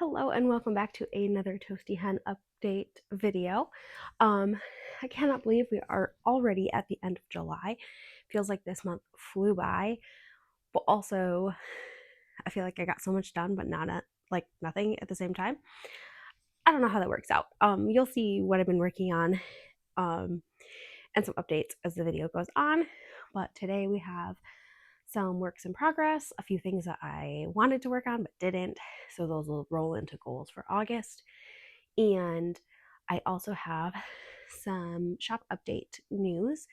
Hello and welcome back to another Toasty Hen update video. I cannot believe we are already at the end of July. Feels like this month flew by, but also I feel like I got so much done, but not like nothing at the same time. I don't know how that works out. You'll see what I've been working on, and some updates as the video goes on. But today we have some works in progress, a few things that I wanted to work on but didn't. So those will roll into goals for August. And I also have some shop update news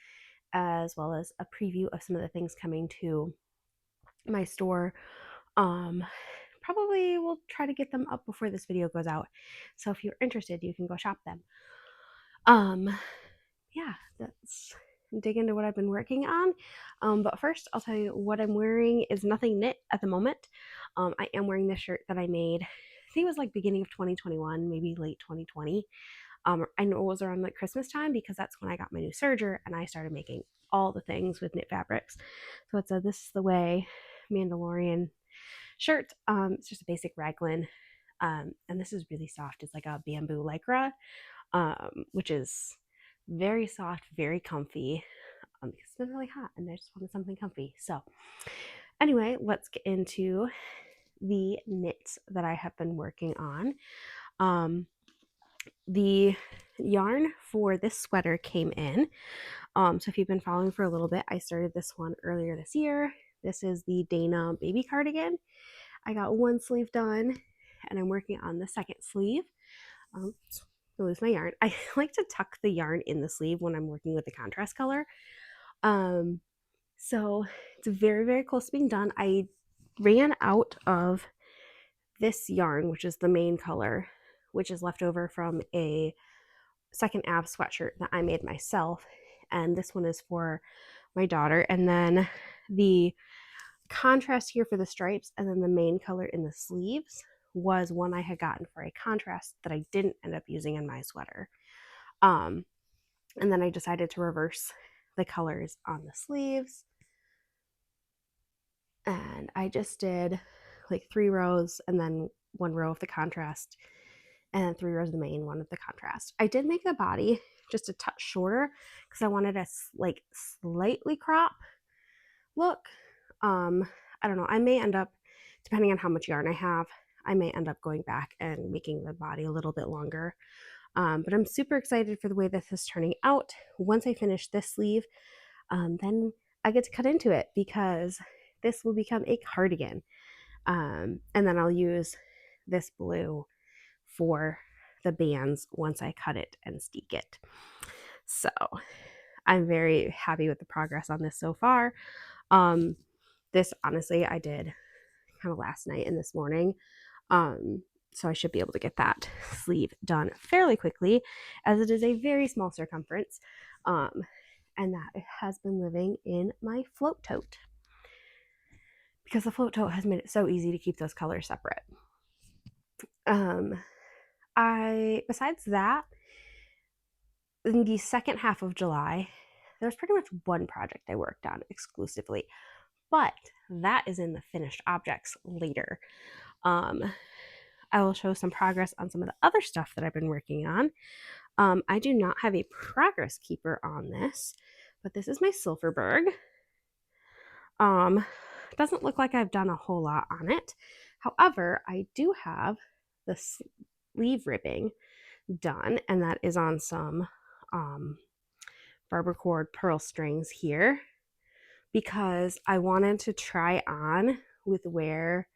as well as a preview of some of the things coming to my store. Probably will try to get them up before this video goes out. So if you're interested, you can go shop them. Yeah, let's dig into what I've been working on. But first, I'll tell you what I'm wearing is nothing knit at the moment. I am wearing this shirt that I made, I think it was like beginning of 2021, maybe late 2020. I know it was around like Christmas time because that's when I got my new serger and I started making all the things with knit fabrics. So it's a This Is the Way Mandalorian shirt. It's just a basic raglan. And this is really soft. It's like a bamboo lycra, which is very soft, very comfy. It's been really hot and I just wanted something comfy. So anyway, let's get into the knits that I have been working on. The yarn for this sweater came in. So if you've been following for a little bit, I started this one earlier this year. This is the Dana baby cardigan. I got one sleeve done and I'm working on the second sleeve. I lose my yarn. I like to tuck the yarn in the sleeve when I'm working with the contrast color. So it's very, very close to being done. I ran out of this yarn, which is the main color, which is left over from a second ab sweatshirt that I made myself. And this one is for my daughter. And then the contrast here for the stripes and then the main color in the sleeves was one I had gotten for a contrast that I didn't end up using in my sweater. And then I decided to reverse the colors on the sleeves. And I just did like 3 rows and then 1 row of the contrast and then 3 rows of the main, 1 of the contrast. I did make the body just a touch shorter because I wanted a like slightly crop look. I don't know. I may end up, depending on how much yarn I have, I may end up going back and making the body a little bit longer. But I'm super excited for the way this is turning out. Once I finish this sleeve, then I get to cut into it because this will become a cardigan. And then I'll use this blue for the bands once I cut it and steek it. So I'm very happy with the progress on this so far. This honestly I did kind of last night and this morning. So I should be able to get that sleeve done fairly quickly as it is a very small circumference. And that has been living in my float tote because the float tote has made it so easy to keep those colors separate. Besides that, in the second half of July, there's pretty much one project I worked on exclusively, but that is in the finished objects later. I will show some progress on some of the other stuff that I've been working on. I do not have a progress keeper on this, but this is my Silverberg. Doesn't look like I've done a whole lot on it. However, I do have the sleeve ribbing done, and that is on some barber cord pearl strings here because I wanted to try on with where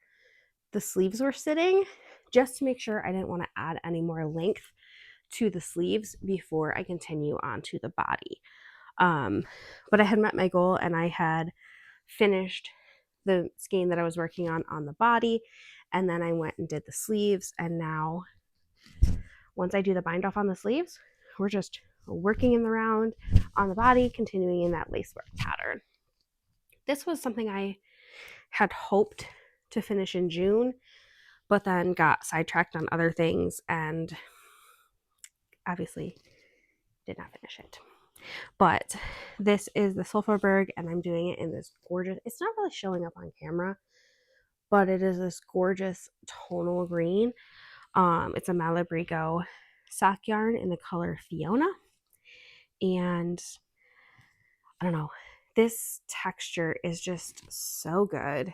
the sleeves were sitting just to make sure I didn't want to add any more length to the sleeves before I continue on to the body. But I had met my goal and I had finished the skein that I was working on the body, and then I went and did the sleeves, and now once I do the bind off on the sleeves, we're just working in the round on the body, continuing in that lacework pattern. This was something I had hoped to finish in June, but then got sidetracked on other things and obviously did not finish it. But this is the Silverberg and I'm doing it in this gorgeous, it's not really showing up on camera, but it is this gorgeous tonal green. It's a Malabrigo sock yarn in the color Fiona. And I don't know, this texture is just so good.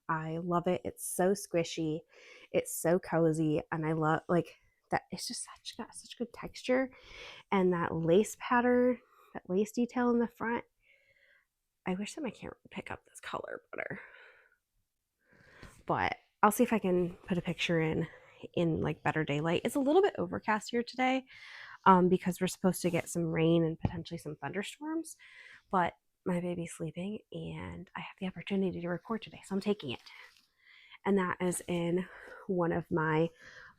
I love it. It's so squishy. It's so cozy. And I love like that. It's just got such good texture. And that lace pattern, that lace detail in the front. I wish that my camera would pick up this color better. But I'll see if I can put a picture in like better daylight. It's a little bit overcast here today because we're supposed to get some rain and potentially some thunderstorms. But my baby's sleeping and I have the opportunity to record today, so I'm taking it. And that is in one of my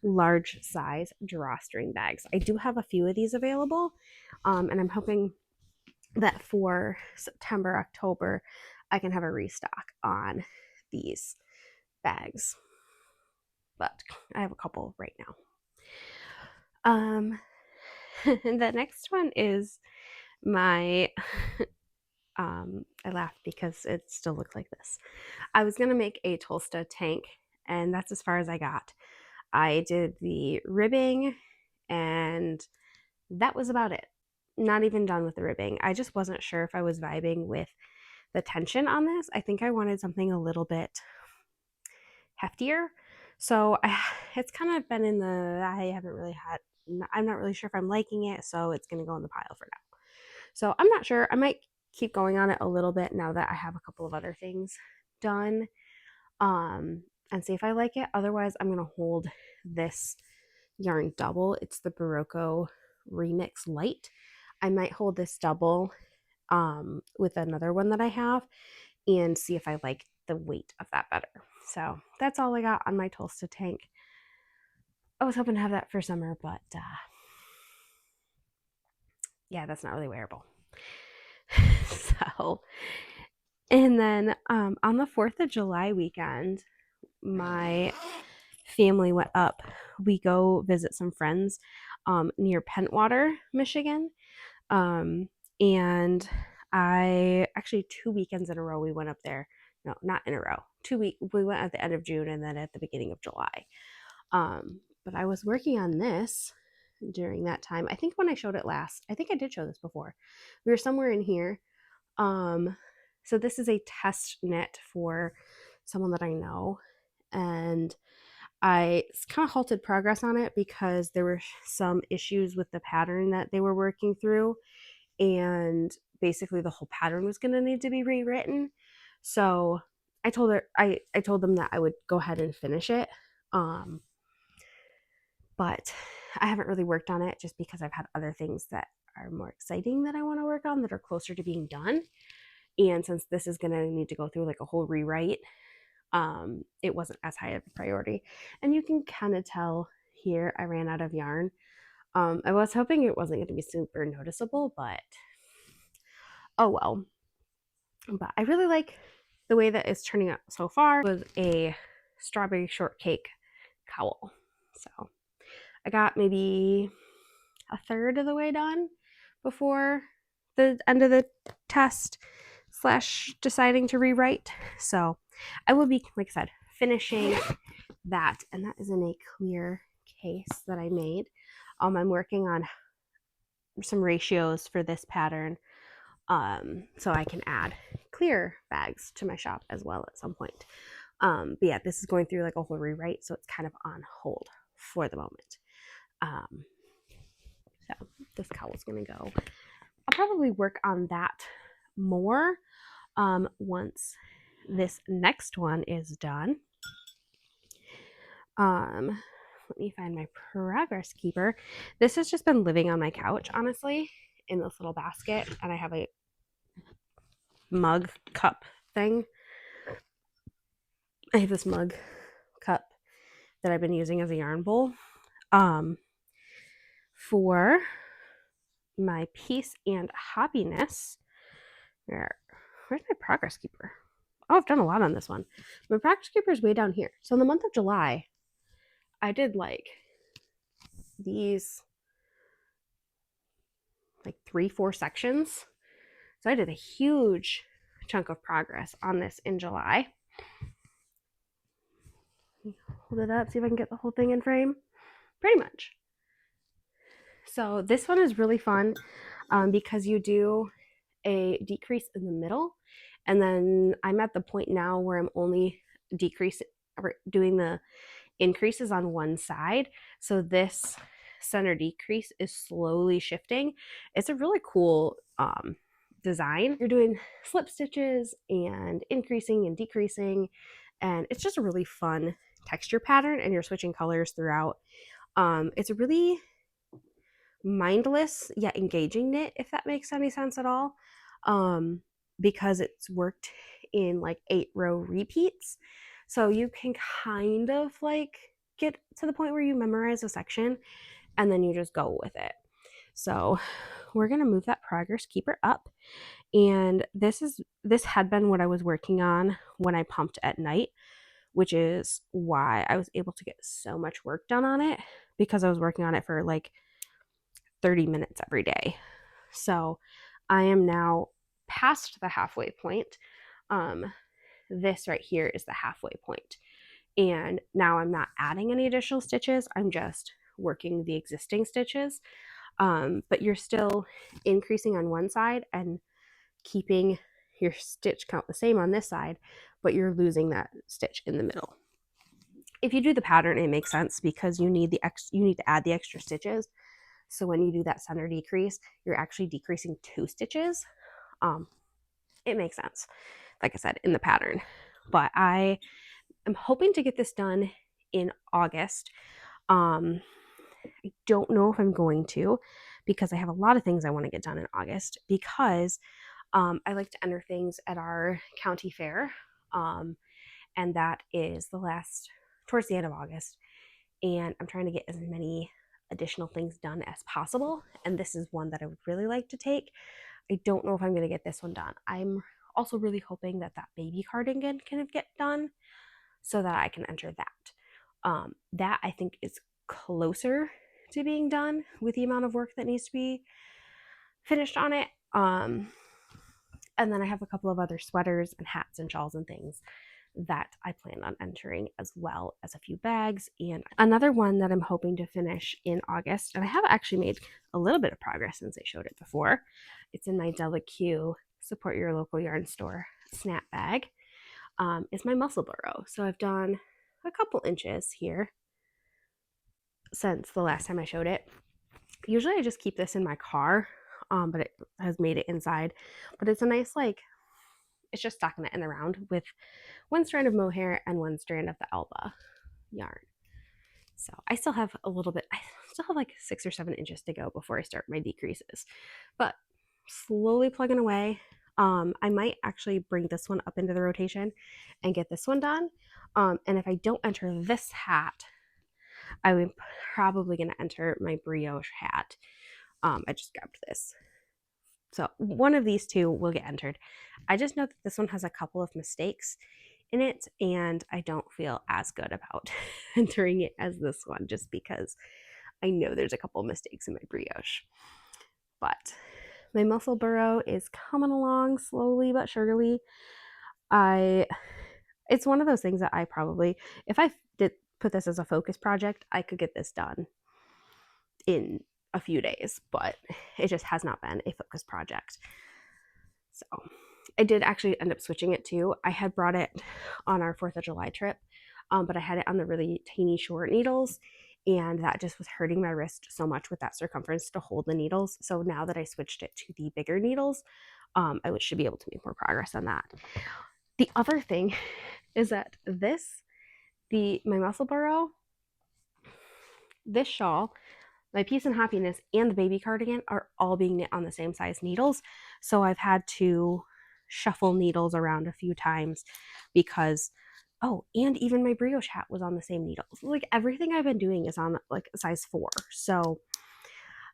large size drawstring bags. I do have a few of these available, and I'm hoping that for September, October, I can have a restock on these bags. But I have a couple right now. The next one is my I laughed because it still looks like this. I was gonna make a Tolsta tank, and that's as far as I got. I did the ribbing, and that was about it. Not even done with the ribbing. I just wasn't sure if I was vibing with the tension on this. I think I wanted something a little bit heftier. So it's kind of been in the, I haven't really had, I'm not really sure if I'm liking it, so it's going to go in the pile for now. So I'm not sure. I might keep going on it a little bit now that I have a couple of other things done, and see if I like it. Otherwise, I'm going to hold this yarn double. It's the Burrow Remix Light. I might hold this double with another one that I have and see if I like the weight of that better. So that's all I got on my Tolsta tank. I was hoping to have that for summer, but yeah, that's not really wearable. So, and then on the 4th of July weekend, my family went up. We go visit some friends near Pentwater, Michigan. And I actually 2 weekends in a row we went up there. No, not in a row. We went at the end of June and then at the beginning of July. But I was working on this during that time. I think when I showed it last, I think I did show this before. We were somewhere in here. So this is a test knit for someone that I know, and I kind of halted progress on it because there were some issues with the pattern that they were working through, and basically the whole pattern was going to need to be rewritten. So I told them that I would go ahead and finish it. But I haven't really worked on it just because I've had other things that are more exciting that I want to work on that are closer to being done. And since this is going to need to go through like a whole rewrite, it wasn't as high of a priority. And you can kind of tell here I ran out of yarn. I was hoping it wasn't going to be super noticeable, but oh well. But I really like the way that it's turning out so far. It was a strawberry shortcake cowl. So I got maybe a third of the way done before the end of the test / deciding to rewrite. So I will be, like I said, finishing that. And that is in a clear case that I made. I'm working on some ratios for this pattern, so I can add clear bags to my shop as well at some point. But yeah, this is going through like a whole rewrite, so it's kind of on hold for the moment. So this cowl is going to go. I'll probably work on that more once this next one is done. Let me find my progress keeper. This has just been living on my couch, honestly, in this little basket, and I have a mug cup thing. I have this mug cup that I've been using as a yarn bowl for my peace and happiness. Where's my progress keeper? Oh, I've done a lot on this one. My progress keeper is way down here. So in the month of July, I did like these like 3-4 sections. So I did a huge chunk of progress on this in July. hold it up, see if I can get the whole thing in frame. Pretty much. So this one is really fun because you do a decrease in the middle, and then I'm at the point now where I'm only doing the increases on one side. So this center decrease is slowly shifting. It's a really cool design. You're doing slip stitches and increasing and decreasing, and it's just a really fun texture pattern, and you're switching colors throughout. It's a really mindless yet engaging knit, if that makes any sense at all, because it's worked in like 8-row repeats. So you can kind of like get to the point where you memorize a section and then you just go with it. So we're going to move that progress keeper up. And this had been what I was working on when I pumped at night, which is why I was able to get so much work done on it, because I was working on it for like 30 minutes every day. So I am now past the halfway point. This right here is the halfway point. And now I'm not adding any additional stitches. I'm just working the existing stitches. But you're still increasing on one side and keeping your stitch count the same on this side, but you're losing that stitch in the middle. If you do the pattern, it makes sense because you need to add the extra stitches. So when you do that center decrease, you're actually decreasing 2 stitches. It makes sense, like I said, in the pattern. But I am hoping to get this done in August. I don't know if I'm going to, because I have a lot of things I want to get done in August, because I like to enter things at our county fair, and that is towards the end of August, and I'm trying to get as many additional things done as possible, and this is one that I would really like to take. I don't know if I'm going to get this one done. I'm also really hoping that baby cardigan can get done so that I can enter that. That I think is closer to being done with the amount of work that needs to be finished on it. And then I have a couple of other sweaters and hats and shawls and things that I plan on entering, as well as a few bags. And another one that I'm hoping to finish in August, and I have actually made a little bit of progress since I showed it before. It's in my Della Q Support Your Local Yarn Store snap bag. Is my muscle burrow. So I've done a couple inches here since the last time I showed it. Usually I just keep this in my car, but it has made it inside. But it's a nice, like, it's just stockinette in the round with one strand of mohair and one strand of the Alba yarn. So I still have like 6 or 7 inches to go before I start my decreases, but slowly plugging away. I might actually bring this one up into the rotation and get this one done. And if I don't enter this hat, I'm probably going to enter my brioche hat. I just grabbed this. So one of these two will get entered. I just know that this one has a couple of mistakes in it, and I don't feel as good about entering it as this one, just because I know there's a couple of mistakes in my brioche. But my muscle burrow is coming along slowly but surely. It's one of those things that I probably, if I did put this as a focus project, I could get this done in a few days, but it just has not been a focus project. So I did actually end up switching it too. I had brought it on our 4th of July trip, but I had it on the really tiny short needles, and that just was hurting my wrist so much with that circumference to hold the needles. So now that I switched it to the bigger needles, I should be able to make more progress on that. The other thing is that my muscle burrow, this shawl, my Peace and Happiness, and the baby cardigan are all being knit on the same size needles. So I've had to shuffle needles around a few times because, and even my brioche hat was on the same needles. Like, everything I've been doing is on like a size 4. So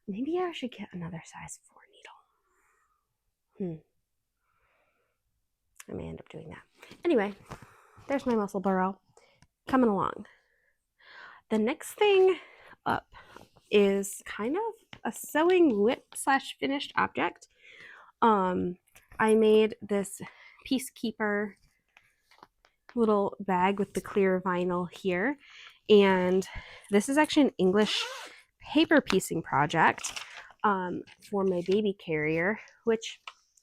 maybe I should get another size 4 needle. I may end up doing that. Anyway, there's my muscle burrow coming along. The next thing up is kind of a sewing whip / finished object. I made this Peacekeeper little bag with the clear vinyl here, And this is actually an English paper piecing project for my baby carrier, which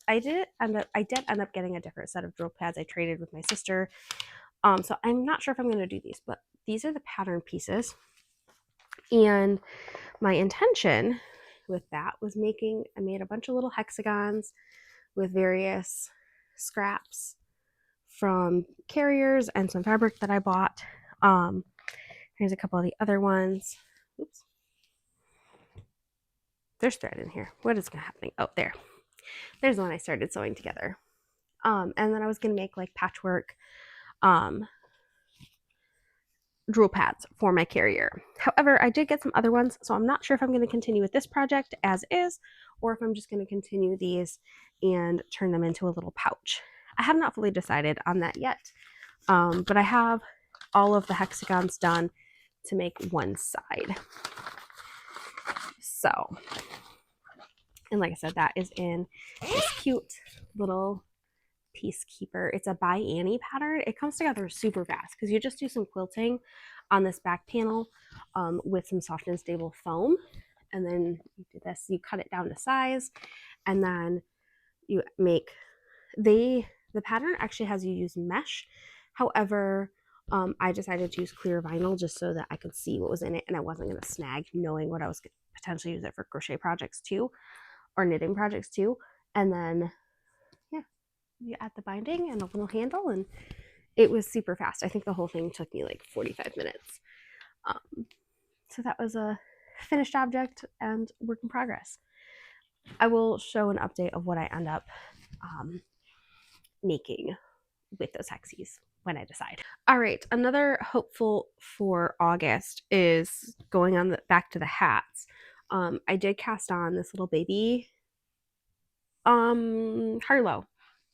I did end up getting a different set of drill pads I traded with my sister. So I'm not sure if I'm going to do these, but these are the pattern pieces. And my intention with that was I made a bunch of little hexagons with various scraps from carriers and some fabric that I bought. Here's a couple of the other ones. Oops. There's thread in here. What is happening? Oh, there's the one I started sewing together. And then I was going to make like patchwork drill pads for my carrier. However, I did get some other ones, so I'm not sure if I'm going to continue with this project as is, or if I'm just going to continue these and turn them into a little pouch. I have not fully decided on that yet, but I have all of the hexagons done to make one side. So, and like I said, that is in this cute little Peacekeeper. It's a by Annie pattern. It comes together super fast because you just do some quilting on this back panel with some soft and stable foam, and then you do this. You cut it down to size, and then you make the pattern actually has you use mesh. However, I decided to use clear vinyl just so that I could see what was in it and I wasn't going to snag, knowing what I was potentially use it for crochet projects too, or knitting projects too. And then you add the binding and a little handle, and it was super fast. I think the whole thing took me like 45 minutes. So that was a finished object and work in progress. I will show an update of what I end up making with those hexies when I decide. All right, another hopeful for August is going on back to the hats. I did cast on this little baby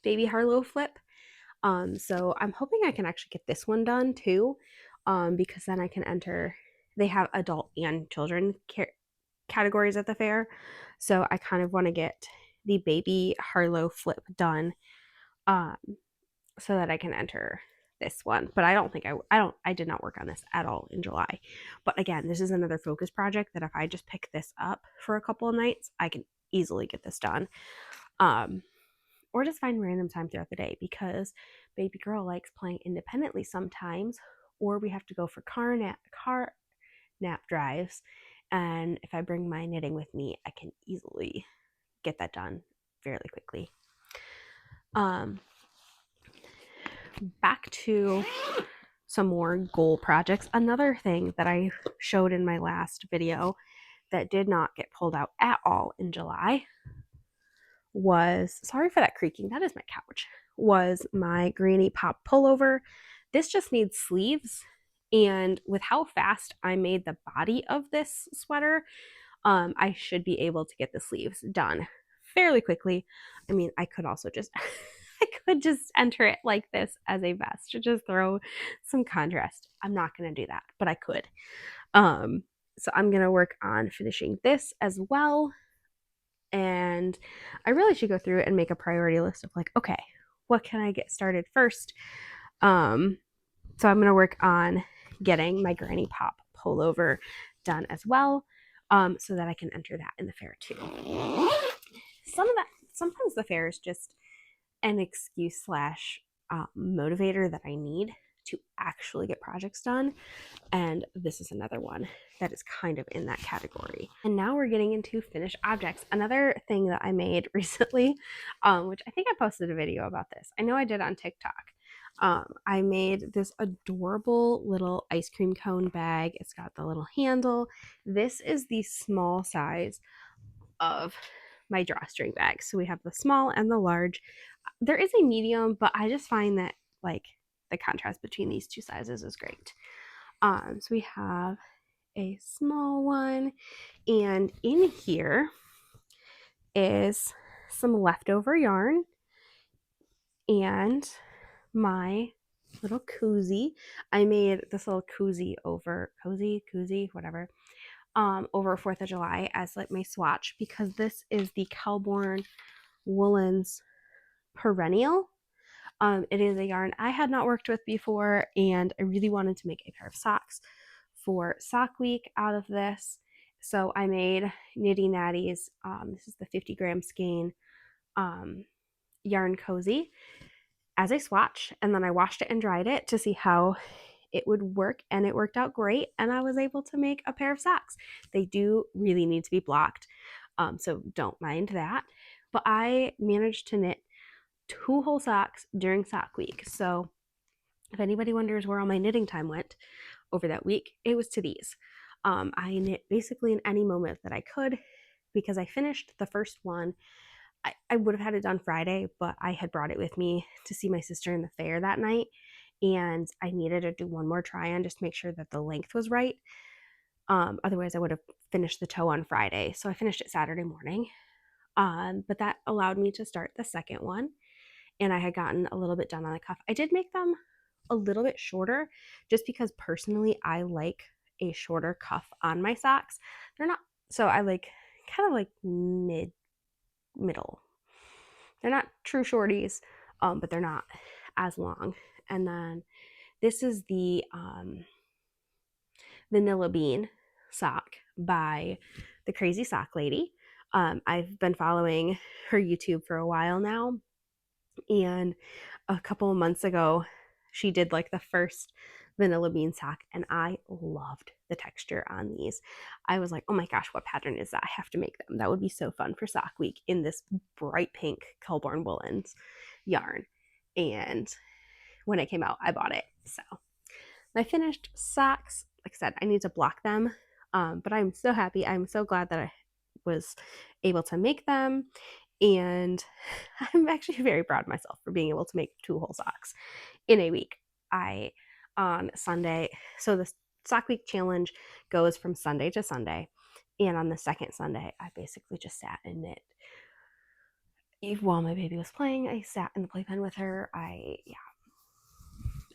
baby Harlow flip. So I'm hoping I can actually get this one done too, because then I can enter. They have adult and children categories at the fair, so I kind of want to get the baby Harlow flip done, so that I can enter this one. But I did not work on this at all in July. But again, this is another focus project that if I just pick this up for a couple of nights, I can easily get this done. Or just find random time throughout the day, because baby girl likes playing independently sometimes, or we have to go for car nap drives. And if I bring my knitting with me, I can easily get that done fairly quickly. Back to some more goal projects. Another thing that I showed in my last video that did not get pulled out at all in July was, sorry for that creaking, that is my couch, was my Granny Pop pullover. This just needs sleeves, and with how fast I made the body of this sweater, I should be able to get the sleeves done fairly quickly. I mean, I could also just I could just enter it like this as a vest to just throw some contrast. I'm not going to do that, but I could. So I'm going to work on finishing this as well. And I really should go through and make a priority list of like, okay, what can I get started first? So I'm going to work on getting my Granny Pop pullover done as well, so that I can enter that in the fair too. Sometimes the fair is just an excuse / motivator that I need to actually get projects done. And this is another one that is kind of in that category. And now we're getting into finished objects. Another thing that I made recently, which I think I posted a video about this. I know I did on TikTok. I made this adorable little ice cream cone bag. It's got the little handle. This is the small size of my drawstring bag. So we have the small and the large. There is a medium, but I just find that like the contrast between these two sizes is great. So we have a small one, and in here is some leftover yarn and my little koozie. I made this little koozie over koozie, whatever, over 4th of July as like my swatch, because this is the Kelborn Woolens Perennial. It is a yarn I had not worked with before, and I really wanted to make a pair of socks for sock week out of this. So I made Nitty Natty's, this is the 50-gram skein yarn cozy as a swatch, and then I washed it and dried it to see how it would work, and it worked out great, and I was able to make a pair of socks. They do really need to be blocked, so don't mind that, but I managed to knit 2 whole socks during sock week. So if anybody wonders where all my knitting time went over that week, it was to these. I knit basically in any moment that I could, because I finished the first one. I would have had it done Friday, but I had brought it with me to see my sister in the fair that night, and I needed to do one more try on just to make sure that the length was right. Otherwise, I would have finished the toe on Friday. So I finished it Saturday morning. But that allowed me to start the second one, and I had gotten a little bit done on the cuff. I did make them a little bit shorter just because personally I like a shorter cuff on my socks. They're not, so I like kind of like middle. They're not true shorties, but they're not as long. And then this is the Vanilla Bean sock by the Crazy Sock Lady. I've been following her YouTube for a while now, and a couple of months ago she did like the first vanilla bean sock, and I loved the texture on these. I was like, oh my gosh, what pattern is that? I have to make them. That would be so fun for sock week in this bright pink Colborne Woolens yarn. And when it came out, I bought it. So my finished socks, like I said, I need to block them, but I'm so happy. I'm so glad that I was able to make them, and I'm actually very proud of myself for being able to make 2 whole socks in a week. On Sunday, so the sock week challenge goes from Sunday to Sunday, and on the second Sunday I basically just sat and knit while my baby was playing. I sat in the playpen with her.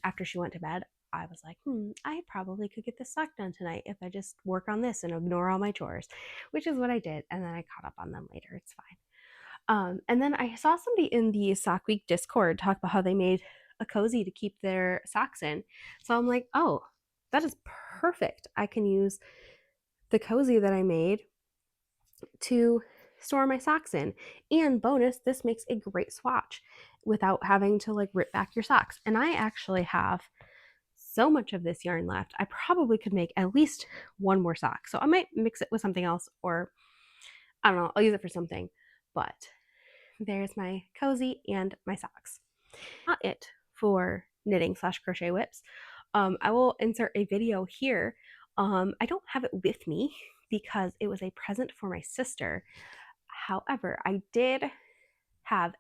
After she went to bed, I was like, I probably could get this sock done tonight if I just work on this and ignore all my chores, which is what I did, and then I caught up on them later. It's fine. And then I saw somebody in the Sock Week Discord talk about how they made a cozy to keep their socks in. So I'm like, oh, that is perfect. I can use the cozy that I made to store my socks in. And bonus, this makes a great swatch without having to like rip back your socks. And I actually have so much of this yarn left. I probably could make at least one more sock. So I might mix it with something else, or I don't know, I'll use it for something. But there's my cozy and my socks. Not it for knitting / crochet whips. I will insert a video here. I don't have it with me because it was a present for my sister. However, I did have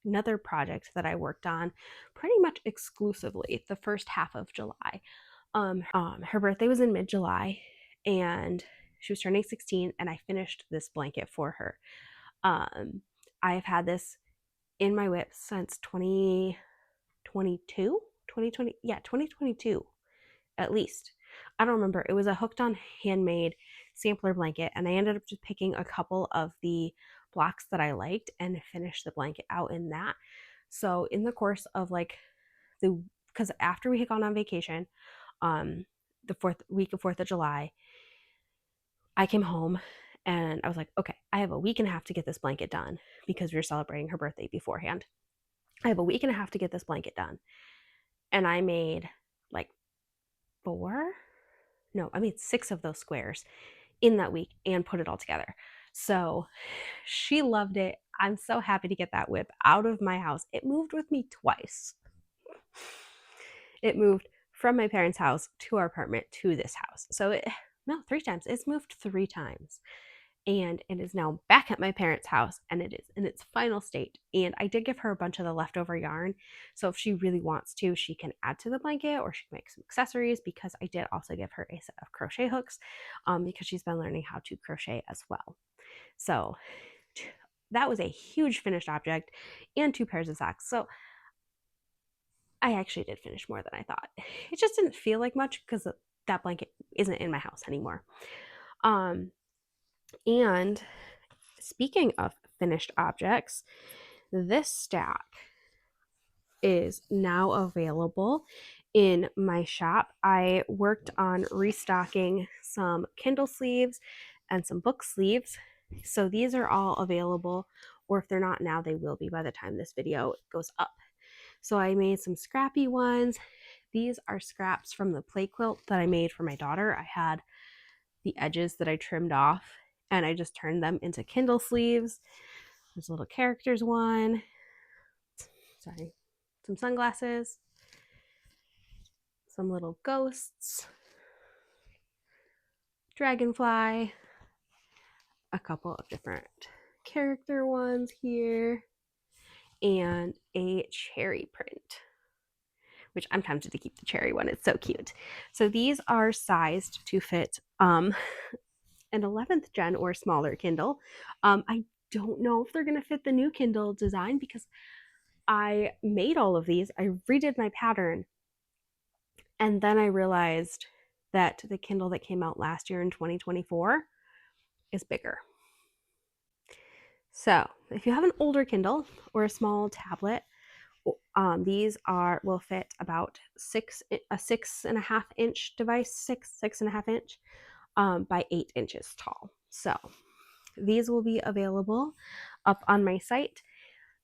another project that I worked on pretty much exclusively the first half of July. Her birthday was in mid-July, and she was turning 16, and I finished this blanket for her. I have had this in my whip since 2022 at least. I don't remember. It was a hooked on handmade sampler blanket, and I ended up just picking a couple of the blocks that I liked and finished the blanket out in that. So in the course of because after we had gone on vacation, the week of 4th of July, I came home and I was like, okay, I have a week and a half to get this blanket done because we were celebrating her birthday beforehand. I have a week and a half to get this blanket done. And I made like 6 of those squares in that week and put it all together. So she loved it. I'm so happy to get that whip out of my house. It moved with me twice. It moved from my parents' house to our apartment to this house. So 3 times. It's moved 3 times. And it is now back at my parents' house, and it is in its final state. And I did give her a bunch of the leftover yarn, so if she really wants to, she can add to the blanket, or she can make some accessories, because I did also give her a set of crochet hooks, because she's been learning how to crochet as well. So that was a huge finished object and 2 pairs of socks. So I actually did finish more than I thought. It just didn't feel like much because that blanket isn't in my house anymore. And speaking of finished objects, this stack is now available in my shop. I worked on restocking some Kindle sleeves and some book sleeves. So these are all available, or if they're not now, they will be by the time this video goes up. So I made some scrappy ones. These are scraps from the play quilt that I made for my daughter. I had the edges that I trimmed off and I just turned them into Kindle sleeves. There's a little characters one. Sorry. Some sunglasses. Some little ghosts. Dragonfly. A couple of different character ones here. And a cherry print, which I'm tempted to keep the cherry one. It's so cute. So these are sized to fit an 11th gen or smaller Kindle. I don't know if they're going to fit the new Kindle design because I made all of these. I redid my pattern. And then I realized that the Kindle that came out last year in 2024 is bigger. So if you have an older Kindle or a small tablet, these will fit about a 6.5-inch device, six and a half inch by 8 inches tall. So these will be available up on my site.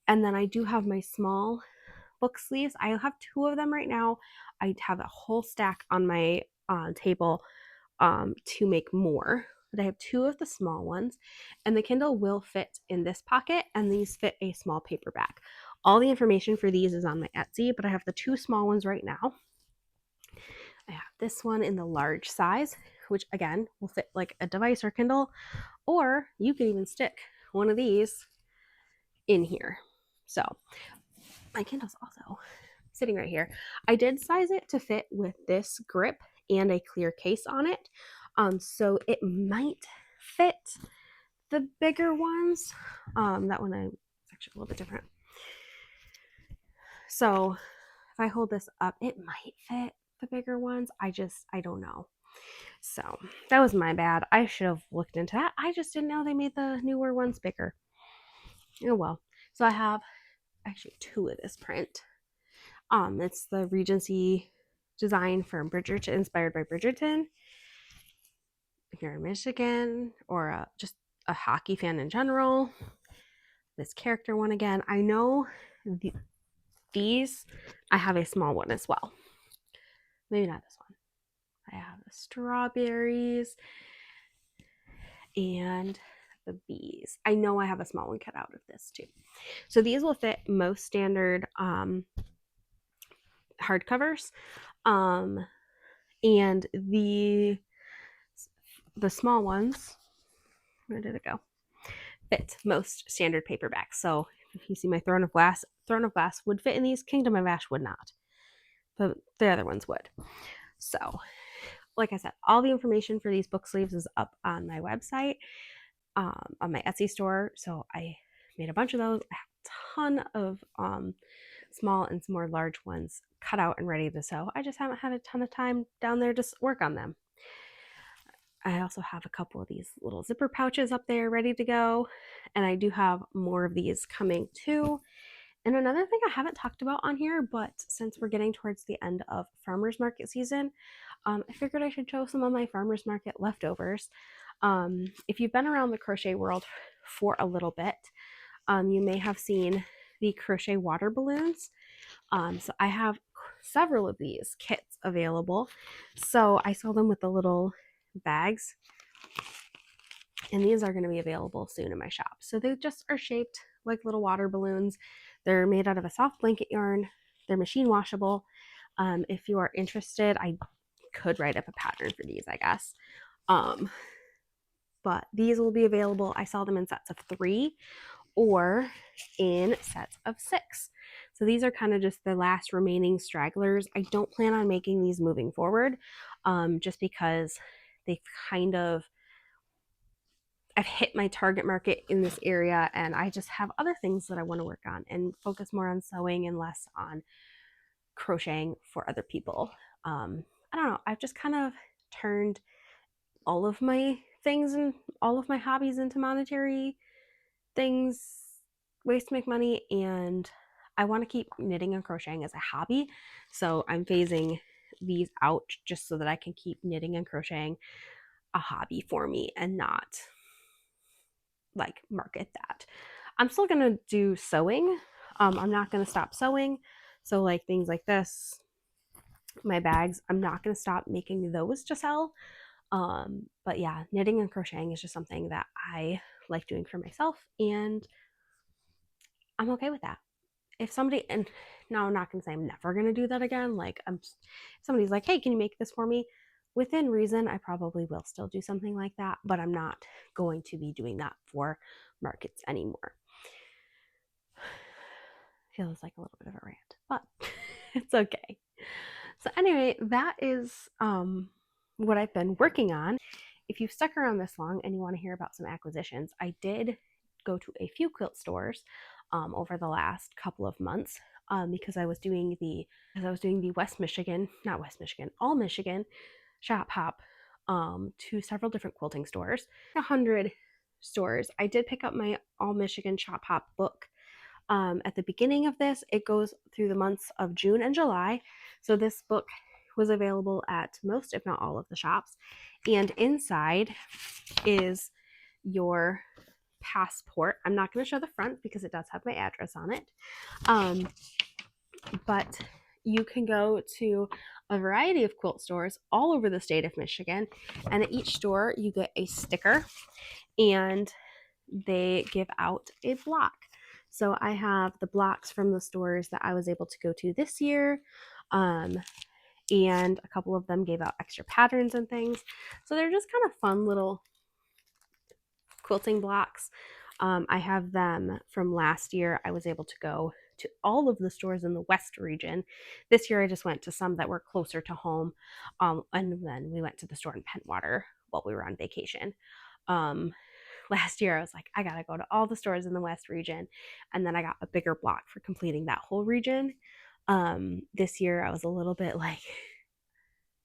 And then I do have my small book sleeves. I have 2 of them right now. I have a whole stack on my table to make more. But I have 2 of the small ones, and the Kindle will fit in this pocket, and these fit a small paperback. All the information for these is on my Etsy, but I have the 2 small ones right now. I have this one in the large size, which again will fit like a device or Kindle, or you can even stick one of these in here. So my Kindle's also sitting right here. I did size it to fit with this grip and a clear case on it. So it might fit the bigger ones. That one is actually a little bit different. So if I hold this up, it might fit the bigger ones. I don't know. So that was my bad. I should have looked into that. I just didn't know they made the newer ones bigger. Oh well. So I have actually 2 of this print. It's the Regency design from Bridgerton, inspired by Bridgerton. If you're in Michigan or just a hockey fan in general, this character one again. I know these, I have a small one as well. Maybe not this one. I have the strawberries and the bees. I know I have a small one cut out of this too. So these will fit most standard hardcovers. And the small ones, where did it go? Fit most standard paperbacks. So if you see my Throne of Glass would fit in these. Kingdom of Ash would not, but the other ones would. So like I said, all the information for these book sleeves is up on my website, on my Etsy store. So I made a bunch of those. I have a ton of small and some more large ones cut out and ready to sew. I just haven't had a ton of time down there to work on them. I also have a couple of these little zipper pouches up there ready to go. And I do have more of these coming too. And another thing I haven't talked about on here, but since we're getting towards the end of farmers market season, I figured I should show some of my farmers market leftovers. If you've been around the crochet world for a little bit, you may have seen the crochet water balloons. So I have several of these kits available. So I sell them with the little bags, and these are going to be available soon in my shop. So they just are shaped like little water balloons. They're made out of a soft blanket yarn. They're machine washable. If you are interested, I could write up a pattern for these, I guess. But these will be available. I sell them in sets of 3 or in sets of 6. So these are kind of just the last remaining stragglers. I don't plan on making these moving forward, just because I've hit my target market in this area, and I just have other things that I want to work on and focus more on sewing and less on crocheting for other people. I don't know. I've just kind of turned all of my things and all of my hobbies into monetary things, ways to make money, and I want to keep knitting and crocheting as a hobby. So I'm phasing these out just so that I can keep knitting and crocheting a hobby for me and not like market that. I'm still going to do sewing. I'm not going to stop sewing. So like things like this, my bags, I'm not going to stop making those to sell. But yeah, knitting and crocheting is just something that I like doing for myself, and I'm okay with that. If somebody, and now I'm not gonna say I'm never gonna do that again. Like somebody's like, hey, can you make this for me? Within reason, I probably will still do something like that, but I'm not going to be doing that for markets anymore. Feels like a little bit of a rant, but it's okay. So anyway, that is what I've been working on. If you've stuck around this long and you want to hear about some acquisitions, I did go to a few quilt stores over the last couple of months because I was doing the all Michigan shop hop to several different quilting stores, 100 stores. I did pick up my all Michigan shop hop book. At the beginning of this, it goes through the months of June and July. So this book was available at most, if not all, of the shops. And inside is your passport. I'm not going to show the front because it does have my address on it. But you can go to a variety of quilt stores all over the state of Michigan. And at each store, you get a sticker and they give out a block. So I have the blocks from the stores that I was able to go to this year. And a couple of them gave out extra patterns and things. So they're just kind of fun little quilting blocks. I have them from last year. I was able to go to all of the stores in the West region. This year I just went to some that were closer to home. And then we went to the store in Pentwater while we were on vacation. Last year I was like, I gotta go to all the stores in the West region, and then I got a bigger block for completing that whole region. This year I was a little bit like,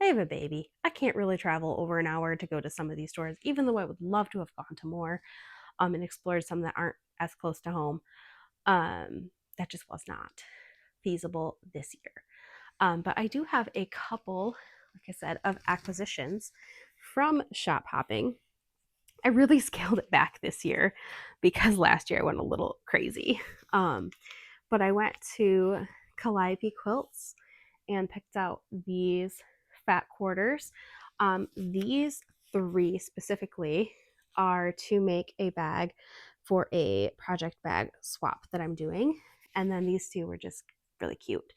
I have a baby. I can't really travel over an hour to go to some of these stores, even though I would love to have gone to more and explored some that aren't as close to home. That just was not feasible this year. But I do have a couple, like I said, of acquisitions from shop hopping. I really scaled it back this year because last year I went a little crazy. But I went to Calliope Quilts and picked out these fat quarters. These 3 specifically are to make a bag for a project bag swap that I'm doing. And then these 2 were just really cute.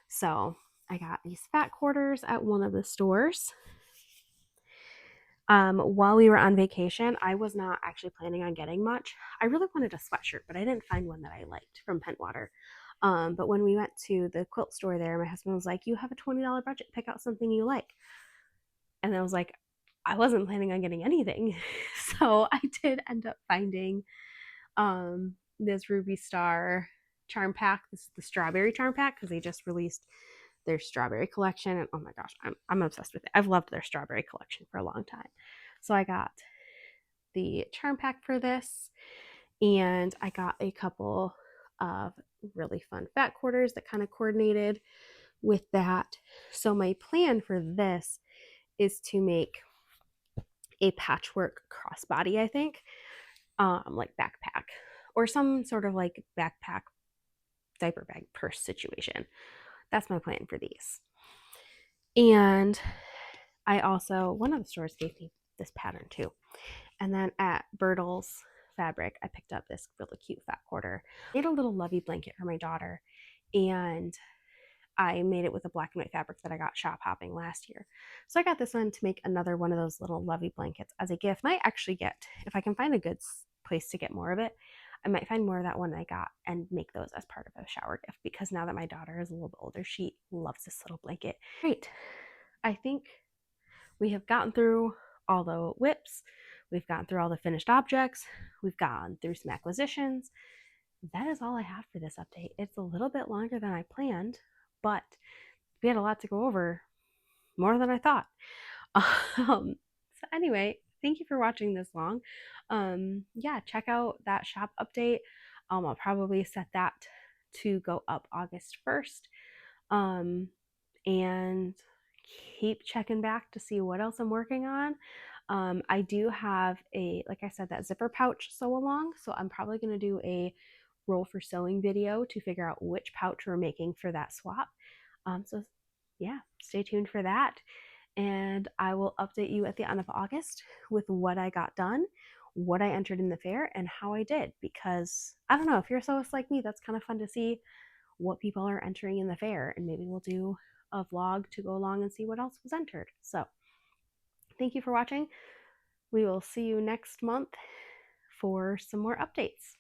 So I got these fat quarters at one of the stores. While we were on vacation, I was not actually planning on getting much. I really wanted a sweatshirt, but I didn't find one that I liked from Pentwater. But when we went to the quilt store there, my husband was like, you have a $20 budget, pick out something you like. And I was like, I wasn't planning on getting anything. So I did end up finding this Ruby Star charm pack. This is the strawberry charm pack because they just released their strawberry collection, and oh my gosh, I'm obsessed with it. I've loved their strawberry collection for a long time. So I got the charm pack for this, and I got a couple of really fun fat quarters that kind of coordinated with that. So my plan for this is to make a patchwork crossbody, I think, like backpack or some sort of like backpack diaper bag purse situation. That's my plan for these. And I also, one of the stores gave me this pattern too. And then at Bertle's Fabric, I picked up this really cute fat quarter. I made a little lovey blanket for my daughter, and I made it with a black and white fabric that I got shop hopping last year. So I got this one to make another one of those little lovey blankets as a gift. Might actually get, if I can find a good place to get more of it, I might find more of that one I got and make those as part of a shower gift, because now that my daughter is a little bit older, she loves this little blanket. Great. I think we have gotten through all the whips. We've gotten through all the finished objects. We've gone through some acquisitions. That is all I have for this update. It's a little bit longer than I planned, but we had a lot to go over, more than I thought. So anyway, thank you for watching this long. Yeah, check out that shop update. I'll probably set that to go up August 1st. And keep checking back to see what else I'm working on. I do have like I said, that zipper pouch sew along, so I'm probably going to do a roll for sewing video to figure out which pouch we're making for that swap. So yeah, stay tuned for that. And I will update you at the end of August with what I got done, what I entered in the fair, and how I did. Because I don't know, if you're a sewist like me, that's kind of fun to see what people are entering in the fair, and maybe we'll do a vlog to go along and see what else was entered. So thank you for watching. We will see you next month for some more updates.